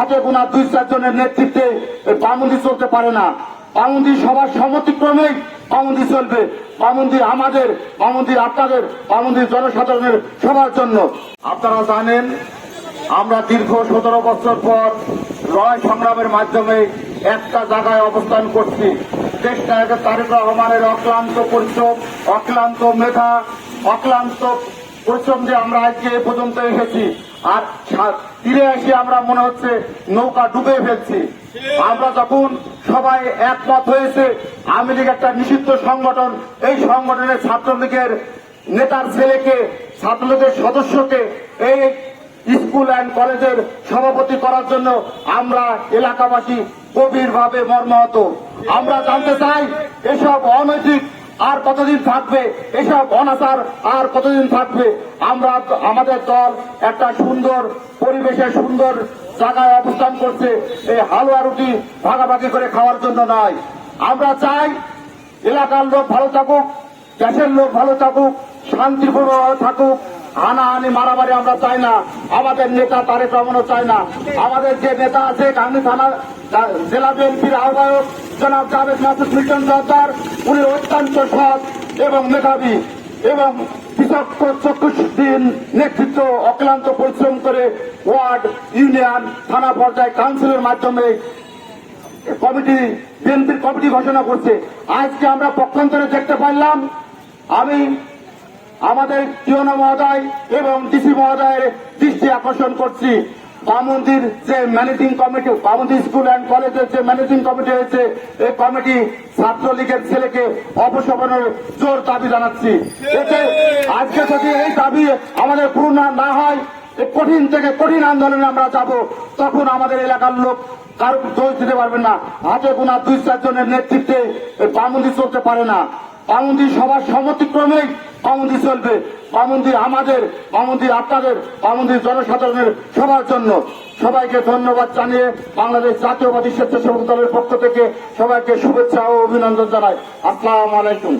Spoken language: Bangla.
হাতে গোনা 2-4 জনের নেতৃত্বে বামুন্দি চলতে পারে না। বামুন্দি সবার সম্মতিক্রমেই বামুন্দি চলবে। বামুন্দি আমাদের, বামুন্দি আপনাদের, বামুন্দি জনসাধারণের সবার জন্য। আপনারা জানেন আমরা দীর্ঘ 17 বছর পর লড়াই সংগ্রামের মাধ্যমে একটা জায়গায় অবস্থান করছি। দেশ নায়ক তারেক রহমানের অক্লান্ত পরিশ্রম, অক্লান্ত মেধা, অক্লান্ত পরিশ্রম দিয়ে আমরা আজকে এ পর্যন্ত এসেছি। আর তীরে এসে আমরা মনে হচ্ছে নৌকা ডুবে ফেলছি। আমরা যখন সবাই একমত হয়েছে আওয়ামী লীগ একটা নিষিদ্ধ সংগঠন, এই সংগঠনের ছাত্রলীগের নেতার ছেলেকে, ছাত্রলীগের সদস্যকে এই স্কুল অ্যান্ড কলেজের সভাপতি করার জন্য আমরা এলাকাবাসী গভীরভাবে মর্মাহত। আমরা জানতে চাই এসব অনৈতিক আর কতদিন থাকবে, এসব অনাচার আর কতদিন থাকবে। আমরা আমাদের দল একটা সুন্দর পরিবেশে সুন্দর জায়গায় অবস্থান করছে, এই হালুয়া রুটি ভাগাভাগি করে খাওয়ার জন্য নয়। আমরা চাই এলাকার লোক ভালো থাকুক, দেশের লোক ভালো থাকুক, শান্তিপূর্ণ থাকুক। হানাহানি মারামারি আমরা চাই না। আমাদের নেতা তারেক রহমানও চায় না। আমাদের যে নেতা আছে গাংনী থানা জেলা বিএনপির আহ্বায়ক জনাব জাভেদ মাসুদ মিল্টন সর্দার, উনি অত্যন্ত সৎ এবং মেধাবী এবং চক্ষুদিন নেতৃত্ব অক্লান্ত পরিশ্রম করে ওয়ার্ড, ইউনিয়ন, থানা পর্যায়ে কাউন্সিলের মাধ্যমে কমিটি, বিএনপির কমিটি ঘোষণা করছে। আজকে আমরা পক্ষান্তরে দেখতে পারলাম। আমি আমাদের টিওনো মহোদয় এবং ডিসি মহোদয়ের দৃষ্টি আকর্ষণ করছি, বামুন্দির যে managing committee, Bamundi school and কলেজের যে ম্যানেজিং কমিটি হয়েছে, এই কমিটি ছাত্রলীগের ছেলেকে অপসারণের জোর দাবি জানাচ্ছি। এতে আজকে যদি এই দাবি আমাদের পূর্ণ না হয়, কঠিন থেকে কঠিন আন্দোলনে আমরা যাব, তখন আমাদের এলাকার লোক কারো দোষ দিতে পারবেন না। হাতে গোনা 2-4 জনের নেতৃত্বে বামুন্দি চলতে পারে না। বামুন্দি সবার সম্মতিক্রমেই বামুন্দি চলবে। বামুন্দি আমাদের, বামুন্দি আপনাদের, বামুন্দি জনসাধারণের সবার জন্য। সবাইকে ধন্যবাদ জানিয়ে বাংলাদেশ জাতীয়বাদী স্বেচ্ছাসেবক দলের পক্ষ থেকে সবাইকে শুভেচ্ছা ও অভিনন্দন জানাই। আসসালামু আলাইকুম।